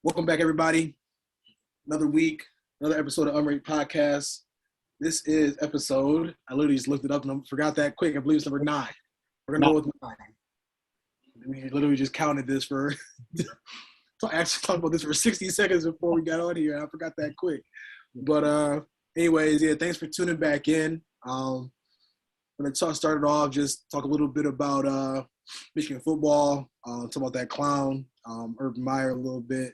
Welcome back, everybody. Another week, another episode of Unranked Podcast. This is episode, I literally just looked it up and I forgot that quick. I believe it's number 9. We're going to go with 9. We literally just counted this for, I actually talked about this for 60 seconds before we got on here. And I forgot that quick. But anyways, yeah, thanks for tuning back in. I'm going to start it off, just talk a little bit about Michigan football, talk about that clown, Urban Meyer a little bit.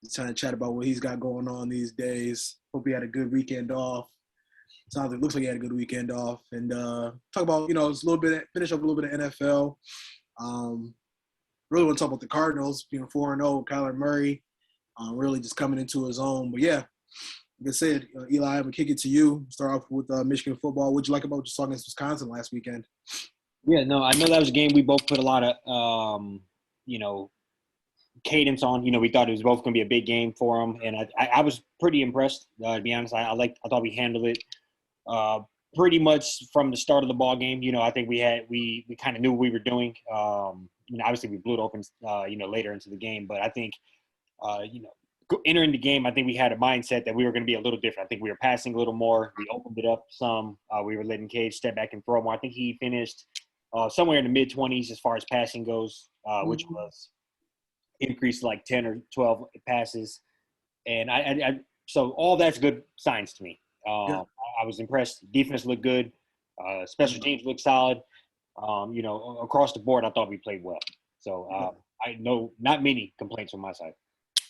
Just trying to chat about what he's got going on these days. Hope he had a good weekend off. Looks like he had a good weekend off. And talk about, just a little bit, finish up a little bit of NFL. Really want to talk about the Cardinals being 4-0, Kyler Murray, really just coming into his own. But yeah, like I said, Eli, I'm going to kick it to you. Start off with Michigan football. What'd you like about just talking against Wisconsin last weekend? Yeah, no, I know that was a game we both put a lot of, cadence on. We thought it was both going to be a big game for them, and I was pretty impressed. To be honest, I thought we handled it pretty much from the start of the ball game. I think we kind of knew what we were doing. Obviously we blew it open, later into the game, but I think, entering the game, I think we had a mindset that we were going to be a little different. I think we were passing a little more. We opened it up some. We were letting Cage step back and throw more. I think he finished somewhere in the mid-20s as far as passing goes, which was increased like 10 or 12 passes. And so all that's good signs to me. I was impressed. Defense looked good. Special teams looked solid. Across the board, I thought we played well. So I know not many complaints on my side.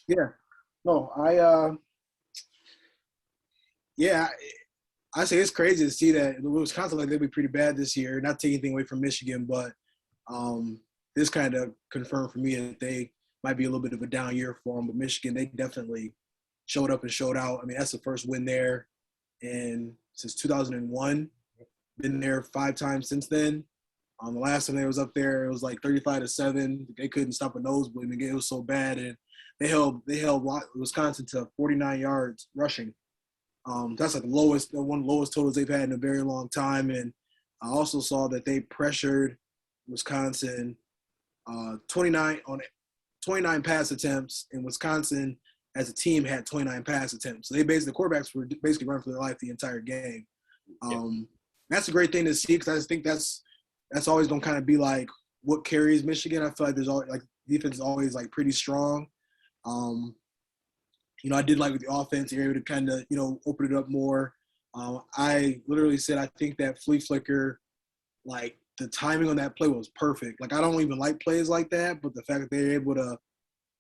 Yeah. No, I say it's crazy to see that Wisconsin, like, they'll be pretty bad this year. Not taking anything away from Michigan, but this kind of confirmed for me that they might be a little bit of a down year for them. But Michigan, they definitely showed up and showed out. I mean, that's the first win there since 2001. Been there 5 times since then. The last time they was up there, it was like 35-7. They couldn't stop a nosebleed. It was so bad, and they held Wisconsin to 49 yards rushing. That's like one of the lowest totals they've had in a very long time. And I also saw that they pressured Wisconsin 29 pass attempts, and Wisconsin as a team had 29 pass attempts. So the quarterbacks were basically running for their life the entire game. That's a great thing to see, because I just think that's always going to kind of be like what carries Michigan. I feel like there's always, like, defense is always like pretty strong. I did like with the offense, you're able to kind of, open it up more. I literally said I think that flea flicker, like, the timing on that play was perfect. Like, I don't even like plays like that, but the fact that they're able to,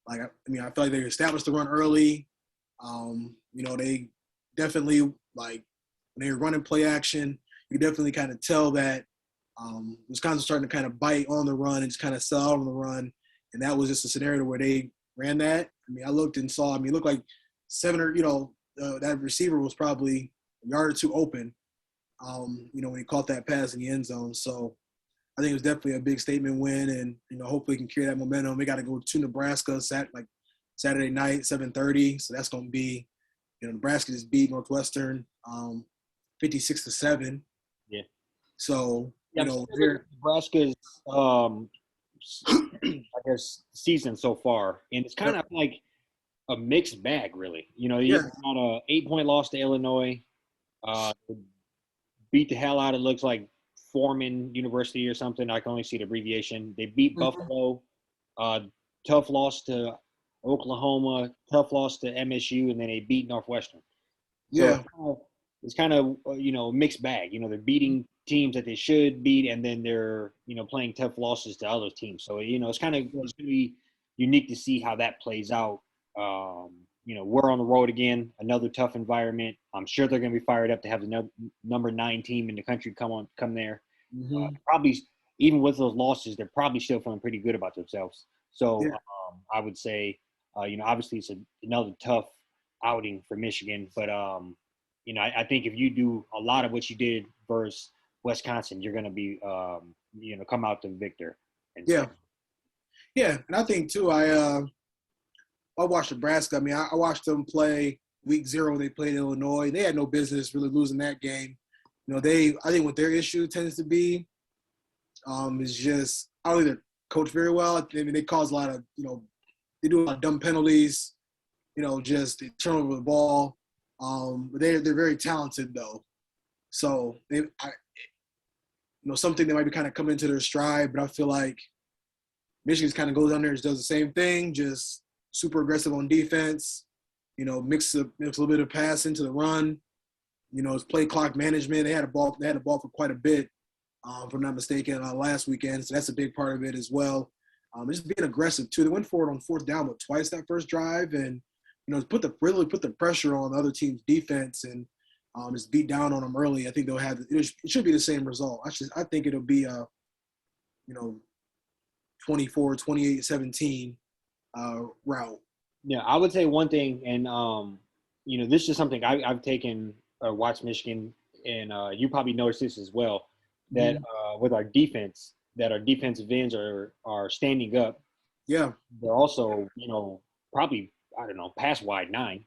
like, I feel like they established the run early. They definitely, like, when they were running play action, you definitely kind of tell that Wisconsin's starting to kind of bite on the run and just kind of sell out on the run. And that was just a scenario where they ran that. I looked and saw, it looked like 7 or, that receiver was probably a yard or 2 open, when he caught that pass in the end zone. So I think it was definitely a big statement win, and, hopefully we can carry that momentum. We got to go to Nebraska Saturday night, 7:30. So that's going to be, Nebraska just beat Northwestern 56-7. Yeah. So, Nebraska's, I guess, season so far, and it's kind of like a mixed bag, really. You got an 8-point loss to Illinois, beat the hell out of, looks like, Foreman University or something. I can only see the abbreviation. They beat Buffalo, tough loss to Oklahoma, tough loss to MSU, and then they beat Northwestern. So it's kind of mixed bag. They're beating teams that they should beat, and then they're playing tough losses to other teams. So it's kind of it's going to be unique to see how that plays out. We're on the road again, another tough environment. I'm sure they're going to be fired up to have the number 9 team in the country come there. Probably, even with those losses, they're probably still feeling pretty good about themselves. So I would say, obviously it's another tough outing for Michigan, but I think if you do a lot of what you did versus Wisconsin, you're going to be, come out the victor. Yeah, and I think too, I watched Nebraska. I watched them play week 0 when they played Illinois. They had no business really losing that game. I think what their issue tends to be is just, I don't think they're coached very well. They cause a lot of, they do a lot of dumb penalties. just turn over the ball. But they're very talented though. So something that might be kind of coming into their stride. But I feel like Michigan's kind of goes down there and does the same thing, just super aggressive on defense. Mix a little bit of pass into the run. It's play clock management. They had a ball for quite a bit, if I'm not mistaken, last weekend. So that's a big part of it as well. Just being aggressive too. They went for it on fourth down, but twice that first drive, and really put the pressure on the other team's defense and just beat down on them early. I think they'll have it should be the same result. I think it'll be a 24, 28, 17 route. Yeah, I would say one thing, and this is something I've taken or watched Michigan, and you probably noticed this as well, that with our defense, that our defensive ends are standing up. Yeah, they're also probably, I don't know, past wide 9.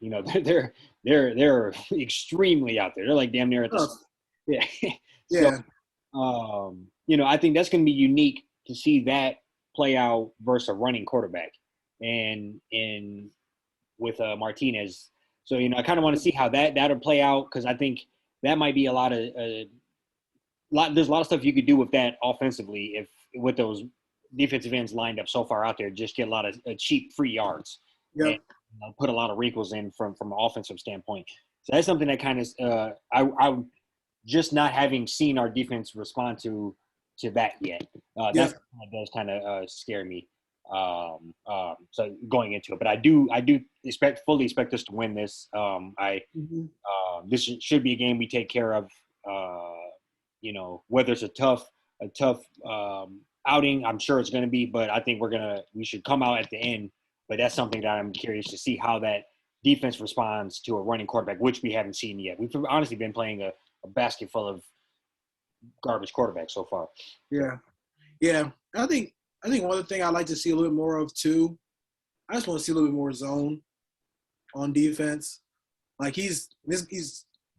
They're extremely out there. They're like damn near at the yeah. Yeah. So, I think that's going to be unique to see that play out versus a running quarterback, and with Martinez. So I kind of want to see how that'll play out, because I think that might be a lot of there's a lot of stuff you could do with that offensively if with those defensive ends lined up so far out there, just get a lot of cheap free yards. Yeah. And put a lot of wrinkles in from an offensive standpoint. So that's something that kind of I just not having seen our defense respond to that yet. That does kind of scare me. So going into it, but I do fully expect us to win this. This should be a game we take care of. Whether it's a tough outing, I'm sure it's going to be, but I think we should come out at the end. But that's something that I'm curious to see how that defense responds to a running quarterback, which we haven't seen yet. We've honestly been playing a basket full of garbage quarterbacks so far. Yeah. I think one other thing I'd like to see a little bit more of too, I just want to see a little bit more zone on defense. Like he's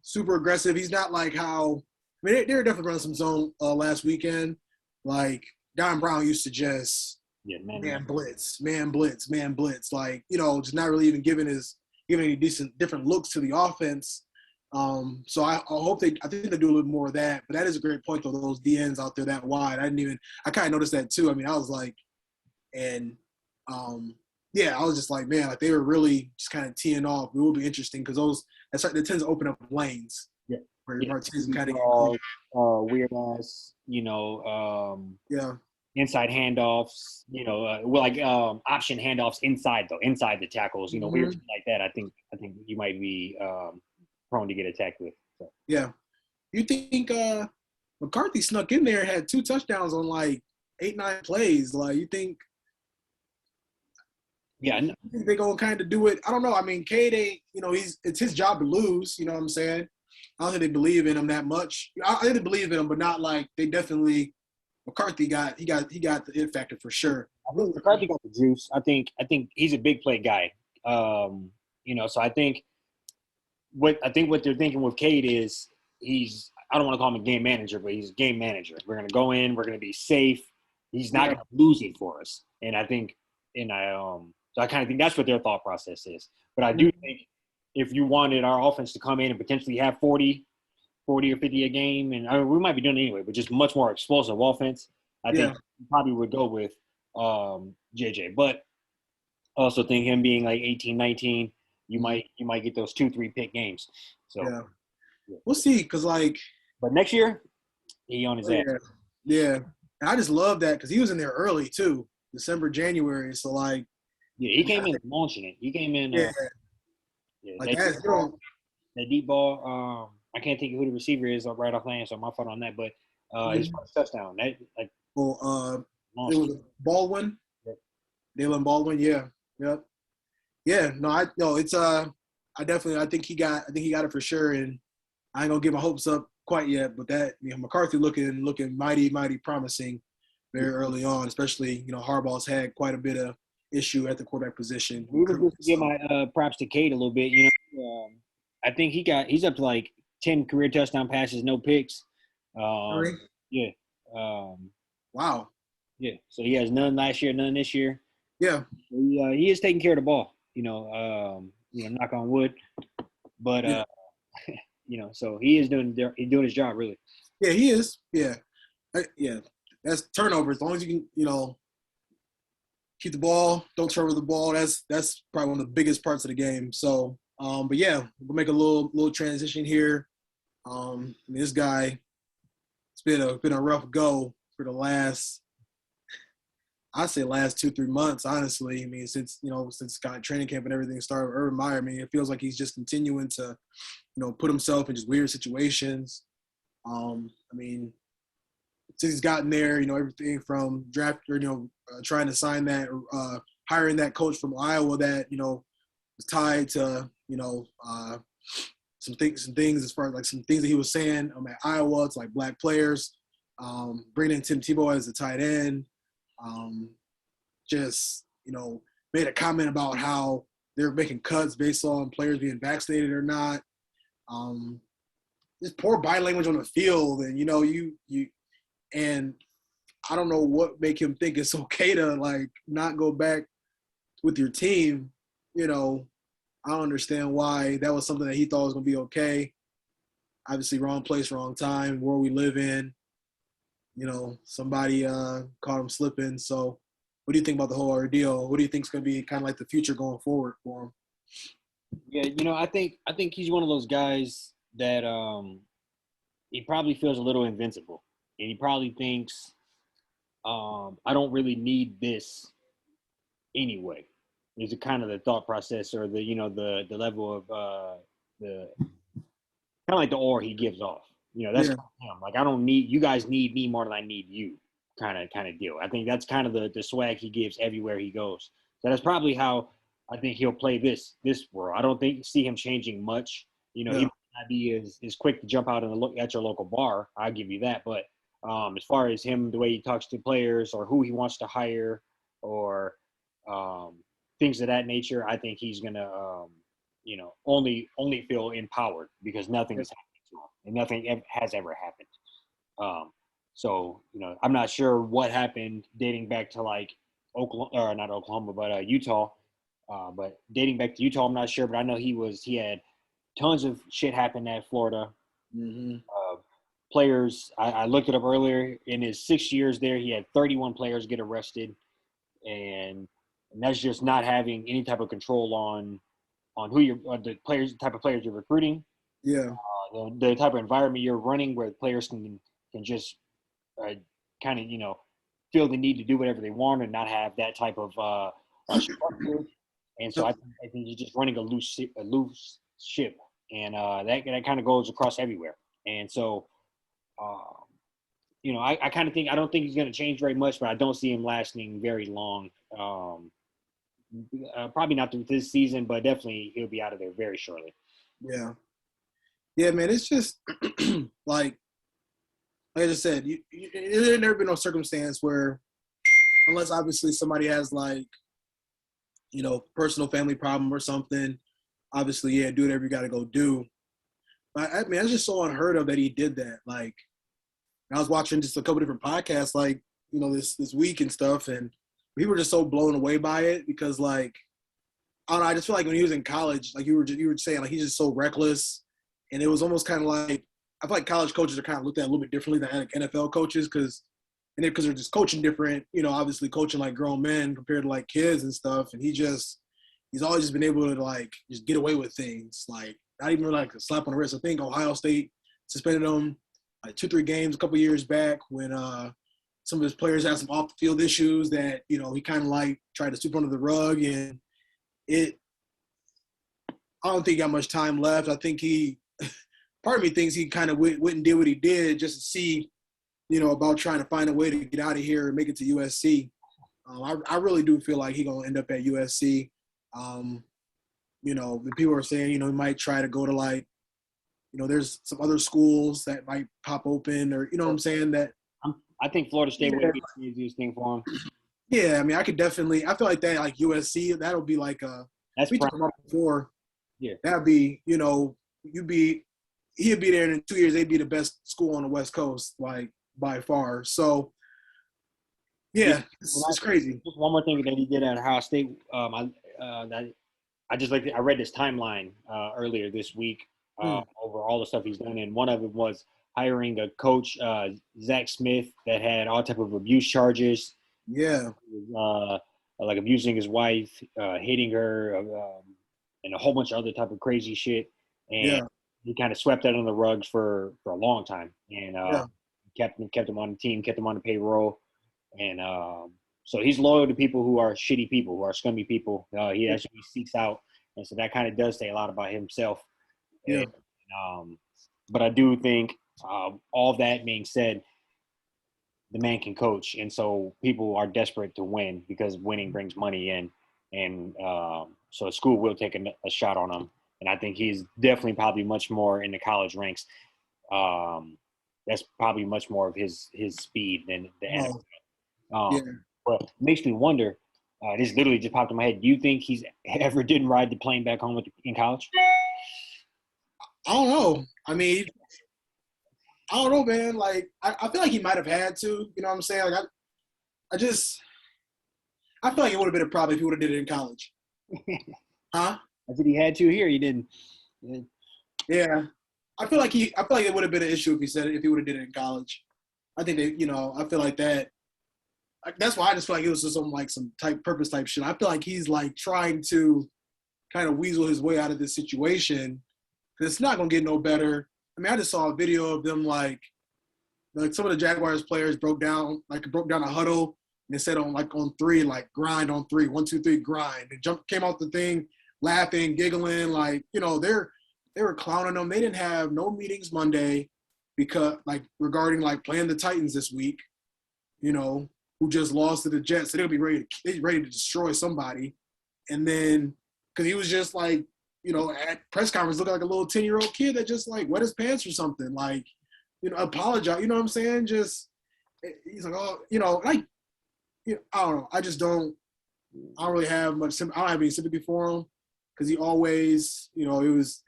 super aggressive. He's not like how – I mean, they were definitely running some zone last weekend. Like Don Brown used to just man blitz. Like, just not really even giving any different looks to the offense. So I think they do a little more of that. But that is a great point, though, those DNs out there that wide. I kind of noticed that too. I mean, I was like, I was just like, man, like they were really just kind of teeing off. It will be interesting because that tends to open up lanes. Yeah. Where Martinez kind of weird ass, inside handoffs, option handoffs inside the tackles, weird shit like that. I think you might be prone to get attacked with. So. Yeah. You think McCarthy snuck in there and had 2 touchdowns on like 8-9 plays? Like, you think – yeah, I think they're going to kind of do it. I don't know. I mean, Cade ain't, it's his job to lose. You know what I'm saying? I don't think they believe in him that much. I think they believe in him, but not like they definitely – McCarthy got the it factor for sure. I think McCarthy got the juice. I think he's a big play guy. So I think what they're thinking with Cade is I don't want to call him a game manager, but he's a game manager. We're going to go in. We're going to be safe. He's not going to lose it for us. And I think so I kind of think that's what their thought process is. But I do think if you wanted our offense to come in and potentially have 40 or 50 a game, and we might be doing it anyway, but just much more explosive offense, I think we probably would go with JJ. But I also think him being like 18, 19, you might get those 2-3 pick games. So we'll see, because but next year he on his ass. Yeah. And I just love that because he was in there early too, December, January. So he came in launching it. He came in. That deep ball. I can't think of who the receiver is right offhand, so my fault on that. But his first touchdown. It was Baldwin. Yep. Dalen Baldwin. Yeah. Yep. Yeah. No. It's I think he got it for sure, and I ain't gonna get my hopes up quite yet. But that McCarthy looking mighty promising very early on, especially Harbaugh's had quite a bit of issue at the quarterback position. We were just to give my props to Cade a little bit. I think he's up to like 10 career touchdown passes, no picks. Yeah. Wow. Yeah. So he has none last year, none this year. Yeah. He is taking care of the ball. knock on wood. But so he is doing his job really. Yeah, he is. Yeah, yeah. That's turnover. As long as you can, keep the ball, don't turn over the ball. That's probably one of the biggest parts of the game. So, but yeah, we'll make a little transition here. This guy, it's been a rough go for the last 2-3 months, honestly. I mean, since got training camp and everything started, Urban Meyer. I mean, it feels like he's just continuing to, put himself in just weird situations. I mean, since he's gotten there, everything from draft or trying to sign that, hiring that coach from Iowa that was tied to some things as far as like some things that he was saying at Iowa. It's like black players, bringing in Tim Tebow as a tight end. Just made a comment about how they're making cuts based on players being vaccinated or not. Just poor body language on the field, and you and I don't know what make him think it's okay to like not go back with your team. I don't understand why that was something that he thought was going to be okay. Obviously, wrong place, wrong time, world we live in. Somebody caught him slipping. So what do you think about the whole ordeal? What do you think is going to be kind of like the future going forward for him? Yeah, I think he's one of those guys that he probably feels a little invincible. And he probably thinks, I don't really need this anyway. Is it kind of the thought process or the level of the kind of like the aura he gives off. That's kind of him. Like, I don't need you guys need me more than I need you kind of deal. I think that's kind of the swag he gives everywhere he goes. So that's probably how I think he'll play this world. I don't see him changing much. He might not be as quick to jump out and look at your local bar. I'll give you that. But as far as him, the way he talks to players or who he wants to hire or things of that nature, I think he's gonna only feel empowered because nothing is happening to him and nothing has ever happened. So I'm not sure what happened dating back to like Oklahoma, or not Oklahoma, but Utah. But dating back to Utah, I'm not sure, but I know he had tons of shit happen at Florida. Mm-hmm. Players, I looked it up earlier. In his 6 years there, he had 31 players get arrested, and that's just not having any type of control on who you're, the type of players you're recruiting. Yeah. The type of environment you're running where players can just kind of feel the need to do whatever they want and not have that type of structure. And so I think he's just running a loose ship, and that kind of goes across everywhere. And so. I kind of think I don't think he's going to change very much, but I don't see him lasting very long. Probably not through this season, but definitely he'll be out of there very shortly. Yeah, man. It's just like I just said, there's never been no circumstance where, unless obviously somebody has like, personal family problem or something. Obviously, yeah, do whatever you got to go do. But I mean, it's just so unheard of that he did that. Like. I was watching just a couple different podcasts, like, this week and stuff, and we were just so blown away by it because, like, I don't know, I just feel like when he was in college, like you were saying, like, he's just so reckless, and it was almost kind of like, I feel like college coaches are kind of looked at a little bit differently than like NFL coaches because they're just coaching different, obviously coaching like grown men compared to like kids and stuff, and he's always just been able to like just get away with things, like not even like a slap on the wrist. I think Ohio State suspended him like 2-3 games a couple years back when some of his players had some off-the-field issues that, he kind of like tried to sweep under the rug. And I don't think he got much time left. I think part of me thinks he kind of wouldn't do what he did just to see, about trying to find a way to get out of here and make it to USC. I really do feel like he's going to end up at USC. The people are saying, he might try to go to like, there's some other schools that might pop open or, what I'm saying, that I think Florida State would be the easiest thing for him. Yeah, I mean, I feel like that, like USC, that'll be like that's we talked about before. Yeah. That'd be, he'd be there, and in 2 years, they'd be the best school on the West Coast, like by far. So, yeah, it's crazy. Just one more thing that he did at Ohio State, I read this timeline earlier this week over all the stuff he's done, and one of it was hiring a coach, Zach Smith, that had all type of abuse charges. Yeah. Like abusing his wife, hitting her, and a whole bunch of other type of crazy shit. And he kind of swept that on the rugs for a long time, and kept him on the team, kept him on the payroll, and so he's loyal to people who are shitty people, who are scummy people. He actually seeks out, and so that kind of does say a lot about himself. Yeah. And, but I do think, all that being said, the man can coach, and so people are desperate to win because winning brings money in, and so a school will take a shot on him. And I think he's definitely probably much more in the college ranks. That's probably much more of his speed than the NFL. But it makes me wonder. This literally just popped in my head. Do you think he's ever didn't ride the plane back home in college? I don't know. I mean, I don't know, man. Like, I feel like he might have had to. You know what I'm saying? Like, I feel like it would have been a problem if he would have did it in college. Huh? I said he had to here. He didn't. Yeah. I feel like it would have been an issue if he would have did it in college. I think I feel like that. That's why I just feel like it was just some purpose type shit. I feel like he's like trying to kind of weasel his way out of this situation. It's not gonna get no better. I mean, I just saw a video of them like some of the Jaguars players broke down a huddle and they said on three, like grind on three, 1, 2, 3, grind. They came out the thing, laughing, giggling, they were clowning them. They didn't have no meetings Monday because regarding playing the Titans this week, who just lost to the Jets. So they'll be ready to destroy somebody. And then because he was just at press conference looking like a little 10-year-old kid that just wet his pants or something, apologize. You know what I'm saying? Just he's like, oh, I don't know. I don't really have much. I don't have any sympathy for him because he always, it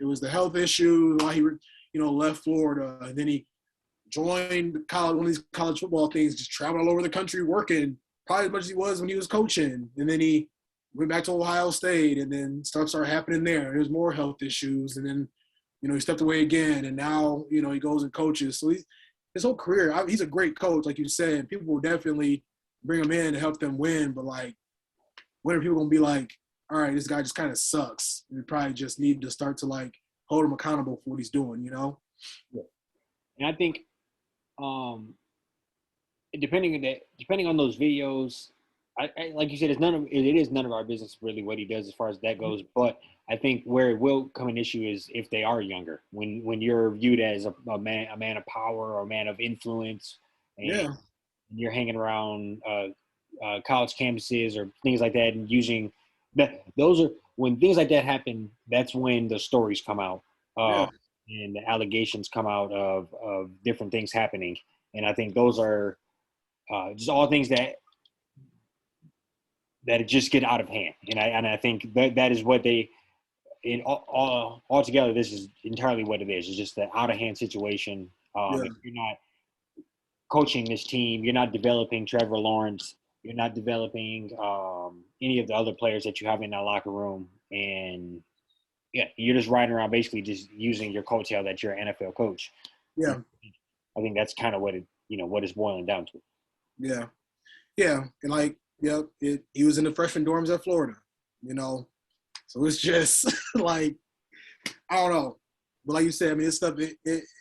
was the health issue why he, left Florida, and then he joined one of these college football things, just traveling all over the country working probably as much as he was when he was coaching, and then he went back to Ohio State, and then stuff started happening there. There's more health issues, and then, he stepped away again, and now, he goes and coaches. So his whole career, he's a great coach, like you said. People will definitely bring him in to help them win, but when are people gonna be like, all right, this guy just kind of sucks? We probably just need to start to hold him accountable for what he's doing, Yeah. And I think, depending on those videos. I like you said, it is none of our business really what he does as far as that goes. But I think where it will come an issue is if they are younger, when you're viewed as a man of power or a man of influence, and you're hanging around college campuses or things like that, and using that. Those are when things like that happen. That's when the stories come out, and the allegations come out of different things happening. And I think those are just all things that it just get out of hand. And I think that is what altogether, this is entirely what it is. It's just an out of hand situation. If you're not coaching this team, you're not developing Trevor Lawrence, you're not developing any of the other players that you have in that locker room. And you're just riding around basically just using your coattail that you're an NFL coach. Yeah. I think that's kind of what it's boiling down to. Yeah. Yeah. And he was in the freshman dorms at Florida, So it's just I don't know. But like you said, I mean, this stuff,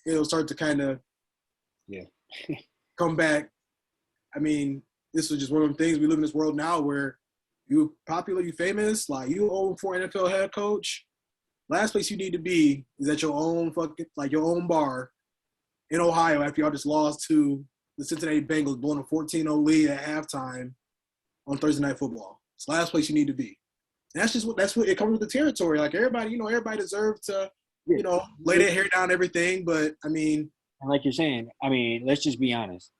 it'll start to kind of come back. I mean, this was just one of the things we live in this world now where you popular, you famous, you own for NFL head coach. Last place you need to be is at your own your own bar in Ohio after y'all just lost to the Cincinnati Bengals, blowing a 14-0 lead at halftime on Thursday Night Football. It's the last place you need to be. And that's what it comes with the territory. Everybody, everybody deserves to, lay their hair down and everything. But I mean, and like you're saying, I mean, let's just be honest.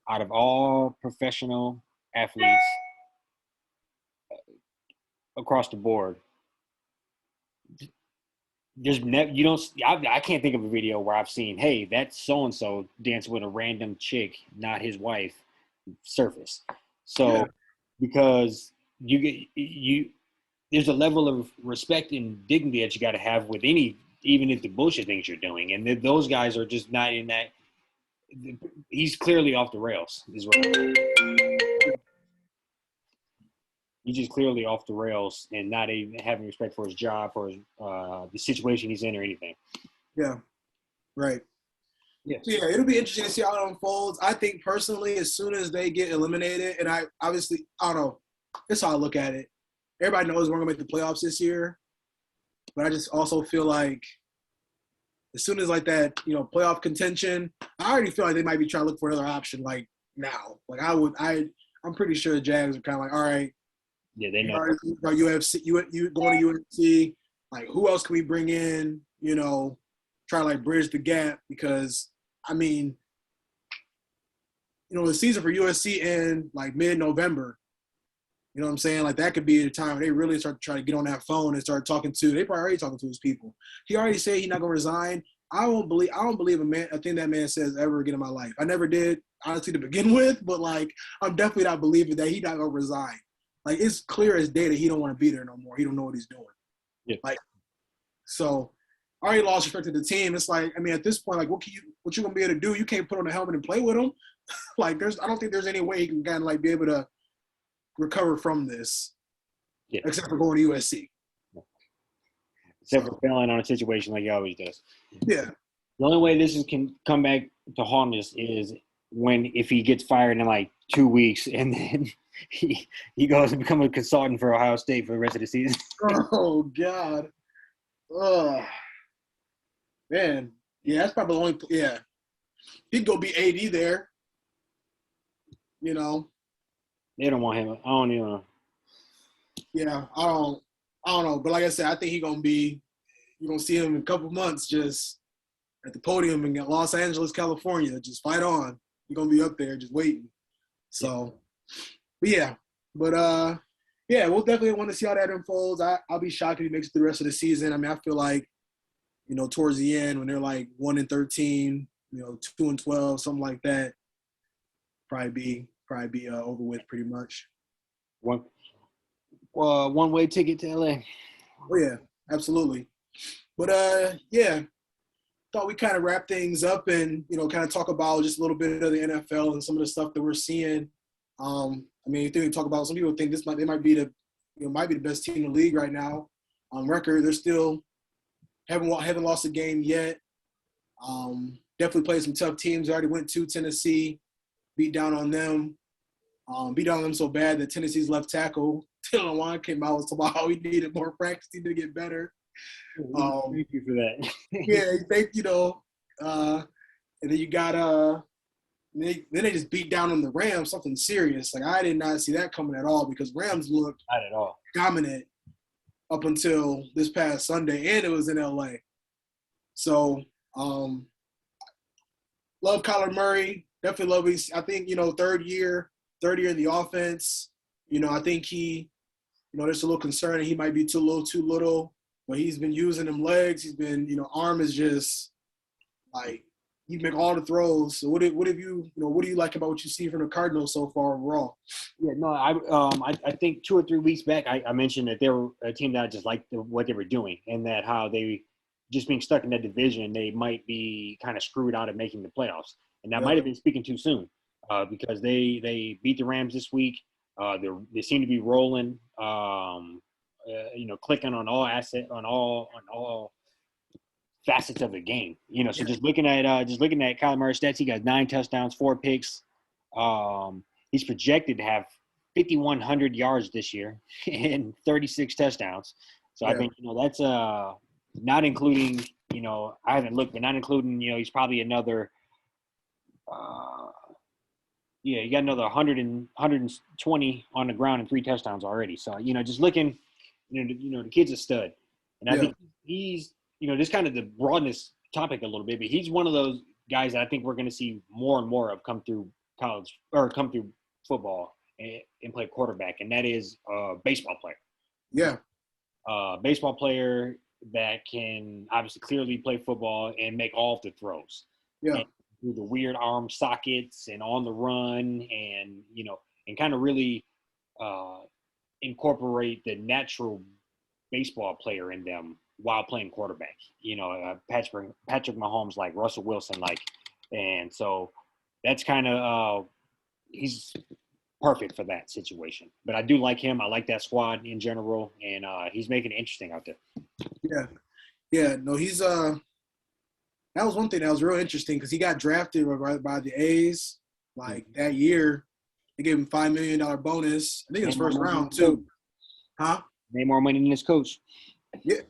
Out of all professional athletes across the board, I can't think of a video where I've seen, hey, that's so and so dancing with a random chick, not his wife, surface. So because there's a level of respect and dignity that you got to have with even if the bullshit things you're doing. And those guys are just not in that. He's clearly off the rails. He's just clearly off the rails and not even having respect for his job, for his, the situation he's in or anything. Yeah, right. Yes. So, yeah, it'll be interesting to see how it unfolds. I think personally, as soon as they get eliminated, and I don't know, that's how I look at it. Everybody knows we're going to make the playoffs this year, but I just also feel like as soon as like that, playoff contention, I already feel like they might be trying to look for another option like now. Like I'm pretty sure the Jags are kind of like, all right, yeah, they know. About UFC, you going to UFC, like who else can we bring in? Try to like bridge the gap because I mean, the season for USC in like mid-November. You know what I'm saying? Like that could be the time they really start to try to get on that phone and start talking to. They probably already talking to his people. He already said he's not gonna resign. I don't believe a thing that man says ever again in my life. I never did, honestly, to begin with, but like I'm definitely not believing that he's not gonna resign. Like it's clear as day that he don't want to be there no more. He don't know what he's doing. Yeah. Like so I already lost respect to the team. It's like, I mean, at this point, like what you gonna be able to do? You can't put on the helmet and play with him. Like I don't think there's any way he can kind of like be able to recover from this, except for going to USC. Except for failing on a situation like he always does. Yeah. The only way this can come back to haunt us is if he gets fired in like 2 weeks and then he goes and become a consultant for Ohio State for the rest of the season. Oh God. Oh man. Yeah, that's probably the only. Yeah, he'd go be AD there. They don't want him. I don't even know. Yeah, I don't know. But like I said, I think you're gonna see him in a couple months just at the podium in Los Angeles, California. Just fight on. You're gonna be up there just waiting. So, yeah, we'll definitely want to see how that unfolds. I'll be shocked if he makes it through the rest of the season. I mean, I feel like, towards the end when they're like 1-13, 2-12, something like that, probably be over with pretty much. One-way ticket to LA. Oh yeah, absolutely. But thought we kind of wrap things up and kind of talk about just a little bit of the NFL and some of the stuff that we're seeing. I mean, you think we talk about, some people think they might be the best team in the league right now on record. They're still haven't lost a game yet. Definitely played some tough teams. They already went to Tennessee, beat down on them so bad that Tennessee's left tackle Dylan Wan came out and talking about how he needed more practice, he needed to get better. Thank you for that. And then you got then they just beat down on the Rams, something serious. Like I did not see that coming at all because Rams looked not at all dominant up until this past Sunday, and it was in LA. So love Kyler Murray. Definitely love his. I think third year in the offense. I think he, there's a little concern that he might be too little. But he's been using them legs. He's been, arm is just like he make all the throws. So what have you, what do you like about what you see from the Cardinals so far overall? Yeah, no, I think 2 or 3 weeks back I mentioned that they were a team that I just liked what they were doing and that how they just being stuck in that division, they might be kind of screwed out of making the playoffs. And that might have been speaking too soon because they beat the Rams this week. They seem to be rolling. Clicking on all facets of the game. So just looking at Kyler Murray's stats, he got 9 touchdowns, 4 picks. He's projected to have 5,100 yards this year and 36 touchdowns. So I think that's not including I haven't looked, but not including he's probably another. You got another 120 on the ground and 3 touchdowns already. So just looking. The kid's a stud. And I think he's, just kind of to broaden this topic a little bit, but he's one of those guys that I think we're going to see more and more of come through college or come through football and play quarterback. And that is a baseball player. Yeah. Baseball player that can obviously clearly play football and make all of the throws. Yeah. And do the weird arm sockets and on the run and, and kind of really, incorporate the natural baseball player in them while playing quarterback. Patrick Mahomes, like Russell Wilson, like, and so that's kind of he's perfect for that situation. But I do like him. I like that squad in general, and he's making it interesting out there. Yeah. No, he's that was one thing that was real interesting because he got drafted by the A's like that year. They gave him $5 million bonus. I think it was first round too. Huh? Made more money than his coach. Yeah.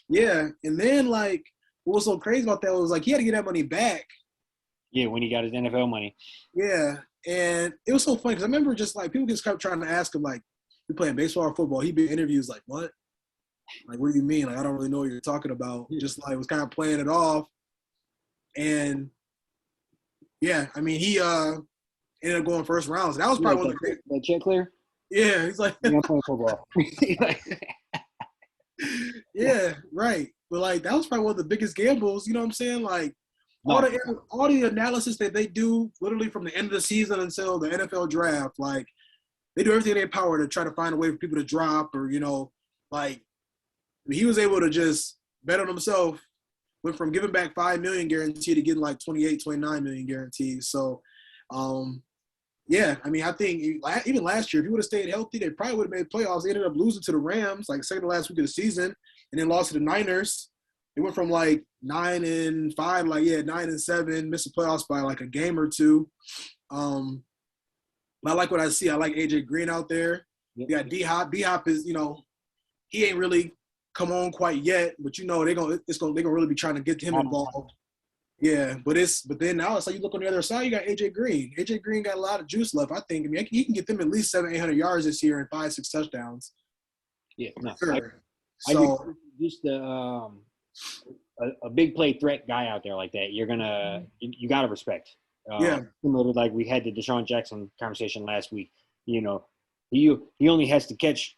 Yeah. And then like what was so crazy about that was like he had to get that money back. Yeah, when he got his NFL money. Yeah. And it was so funny because I remember just like people just kept trying to ask him like, you playing baseball or football? He'd be in interviews like, what? Like, what do you mean? Like, I don't really know what you're talking about. Just like was kind of playing it off. And yeah, I mean, he ended up going first round. So that was probably one of the that check clear? Yeah, he's like I'm playing football. Yeah, right. But like that was probably one of the biggest gambles, you know what I'm saying? Like all the analysis that they do literally from the end of the season until the NFL draft, like they do everything in their power to try to find a way for people to drop or, like he was able to just bet on himself, went from giving back $5 million guaranteed to getting like 28, 29 million guaranteed. So, yeah, I mean, I think even last year, if he would have stayed healthy, they probably would have made playoffs. They ended up losing to the Rams, like second to last week of the season, and then lost to the Niners. They went from like 9-5, 9-7, missed the playoffs by like a game or two. But I like what I see. I like AJ Green out there. You got D-Hop. D-Hop is, he ain't really come on quite yet, but they're gonna really be trying to get him involved. Yeah, but then now it's like you look on the other side, you got AJ Green. AJ Green got a lot of juice left. I think. I mean, he can get them at least 700-800 yards this year and 5-6 touchdowns. Yeah, no, sure. So just a big play threat guy out there like that, you got to respect. Similar to like we had the Deshaun Jackson conversation last week. He only has to catch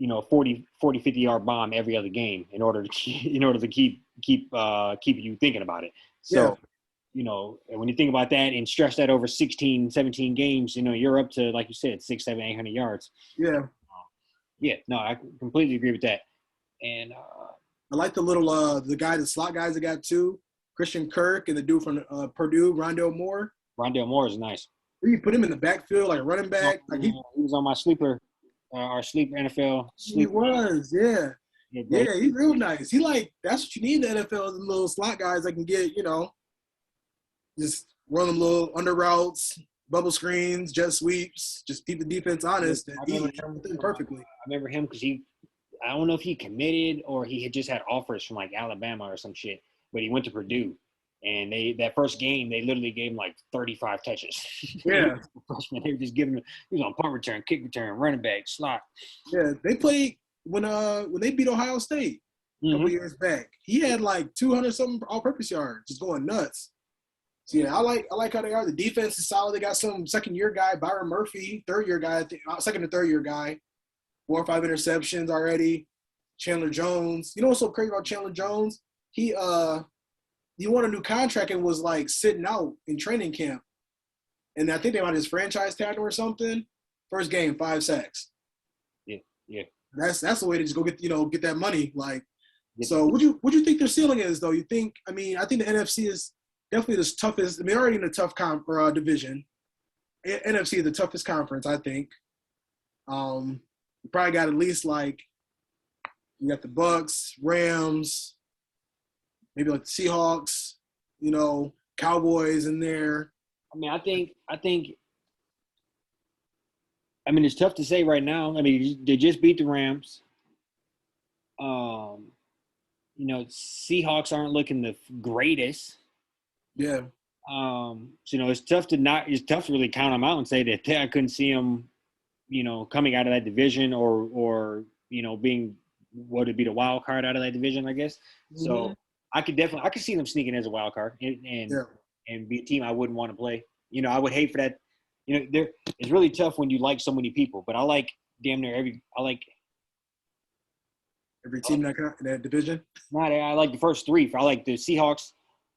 40, 50 yard bomb every other game in order to keep you thinking about it. So, and when you think about that and stretch that over 16, 17 games, you're up to, like you said, 600, 700, 800 yards. Yeah. Yeah, no, I completely agree with that. And I like the slot guys that got two, Christian Kirk and the dude from Purdue, Rondale Moore. Rondale Moore is nice. You put him in the backfield like running back. Like he was on my sleeper. Our sleeper NFL. He was, yeah. Yeah, he's real nice. That's what you need in the NFL, the little slot guys that can get, just run them little under routes, bubble screens, jet sweeps, just keep the defense honest and eat perfectly. I remember him because I don't know if he committed or he had just had offers from like Alabama or some shit, but he went to Purdue. And that first game, they literally gave him like 35 touches. Yeah. They were just giving him, he was on punt return, kick return, running back, slot. Yeah, they played when they beat Ohio State a couple years back. He had like 200-something all-purpose yards, just going nuts. So yeah, I like how they are. The defense is solid. They got some second-year guy, Byron Murphy, third-year guy, second and third-year guy, 4 or 5 interceptions already. Chandler Jones. You know what's so crazy about Chandler Jones? He won a new contract and was like sitting out in training camp. And I think they might his franchise tag him or something. First game, 5 sacks. Yeah. That's the way to just go get that money. Like, so what you think their ceiling is though? You think? I mean, I think the NFC is definitely the toughest. I mean, they're already in a tough division. NFC is the toughest conference, I think. You probably got at least like you got the Bucks, Rams, maybe like the Seahawks, Cowboys in there. I mean, I think it's tough to say right now. I mean, they just beat the Rams. Seahawks aren't looking the greatest. Yeah. So, it's tough to really count them out and say that I couldn't see them, coming out of that division or being what would be the wild card out of that division, I guess. Mm-hmm. So I could see them sneaking as a wild card and be a team I wouldn't want to play. I would hate for that. It's really tough when you like so many people, but I like damn near every team in that division. I like the first 3. I like the Seahawks,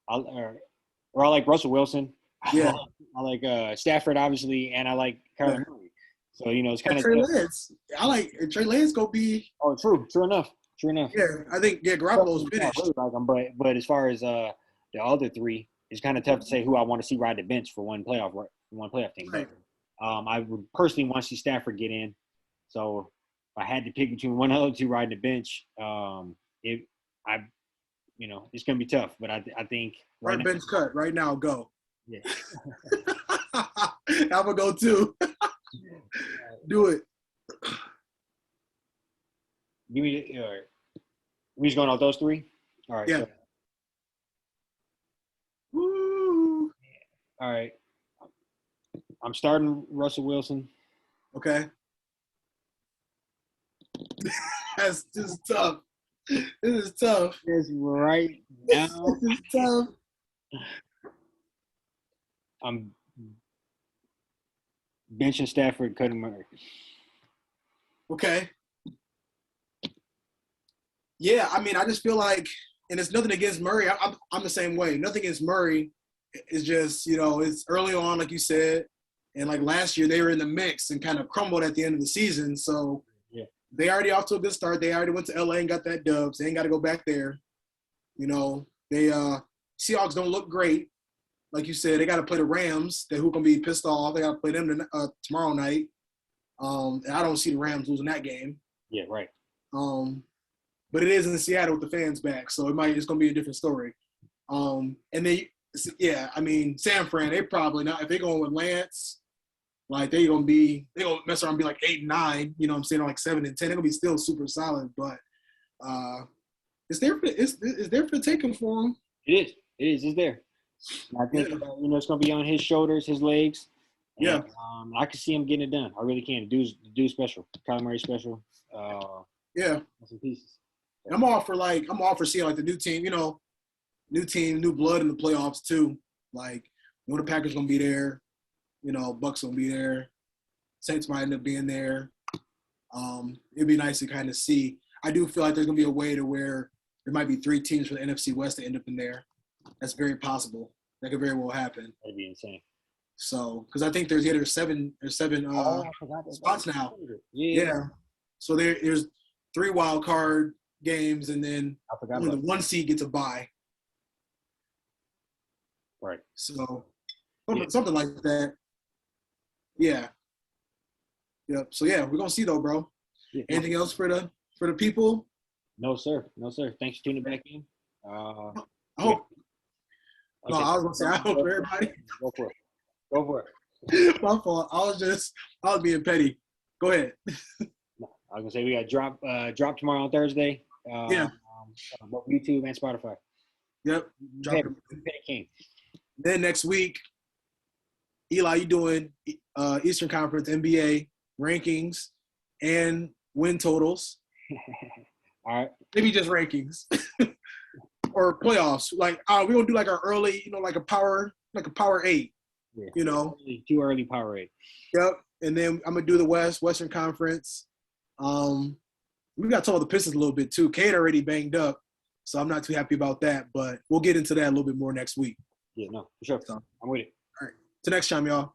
or I like Russell Wilson. Yeah. I like Stafford, obviously, and I like Kyler Murray. So, it's kind of Trey Lance. I like Trey Lance gonna be. Oh, true enough. Yeah, I think Garoppolo's finished. I really like him, but as far as the other three, it's kind of tough to say who I want to see ride the bench for one playoff team. Right. I would personally want to see Stafford get in. So if I had to pick between one of the two riding the bench, it's gonna be tough. But I think right bench cut right now. Go. Yeah. I'm gonna go too. Do it. Give me. All right. We just going off those three. All right. Yeah. So, woo. All right. I'm starting Russell Wilson. Okay. That's just tough. This is tough. It's right now. This is tough. I'm benching Stafford, cutting Murray. Okay. Yeah, I mean, I just feel like, and it's nothing against Murray. I'm the same way. Nothing against Murray. It's just, it's early on, like you said. And like last year, they were in the mix and kind of crumbled at the end of the season. So yeah, they already off to a good start. They already went to LA and got that dub. So they ain't got to go back there. They Seahawks don't look great. Like you said, they got to play the Rams. Who can be pissed off. They got to play them tomorrow night. And I don't see the Rams losing that game. Yeah, right. But it is in Seattle with the fans back, so it's going to be a different story. And then, I mean, San Fran, they probably not. If they're going with Lance, like they're going to mess around and be like 8-9. You know what I'm saying? Or like 7-10. They're going to be still super solid, but it's there for the taking for them. It is. It's there. And I think it's going to be on his shoulders, his legs. And, yeah. I can see him getting it done. I really can. Do special. Kyler Murray special. Yeah. Some pieces. And I'm all for seeing like the new team, new blood in the playoffs too. Like when the Packers gonna be there, Bucks gonna be there, Saints might end up being there. It'd be nice to kind of see. I do feel like there's gonna be a way to where there might be 3 teams from the NFC West that end up in there. That's very possible. That could very well happen. That'd be insane. So, because I think there's 7 spots now. Yeah. So there's 3 wild card games, and then only the 1 seed gets a bye. Right. So something like that. Yeah. Yep. So yeah, we're gonna see though, bro. Yeah. Anything else for the people? No, sir. Thanks for tuning back in. I hope. Okay. No, I was gonna say I hope for everybody. Go for it. My fault. I was being petty. Go ahead. I was gonna say we got drop tomorrow on Thursday. Both YouTube and Spotify. Yep. Petty King. Then next week, Eli, you doing Eastern Conference NBA rankings and win totals. All right. Maybe just rankings or playoffs. Like we're gonna do like our early, like a power 8. Yeah. Too early power 8. Yep. And then I'm gonna do the Western Conference. We got to talk about the Pistons a little bit too. Cade already banged up, so I'm not too happy about that. But we'll get into that a little bit more next week. Yeah, no, for sure. So, I'm with it. All right. Till next time, y'all.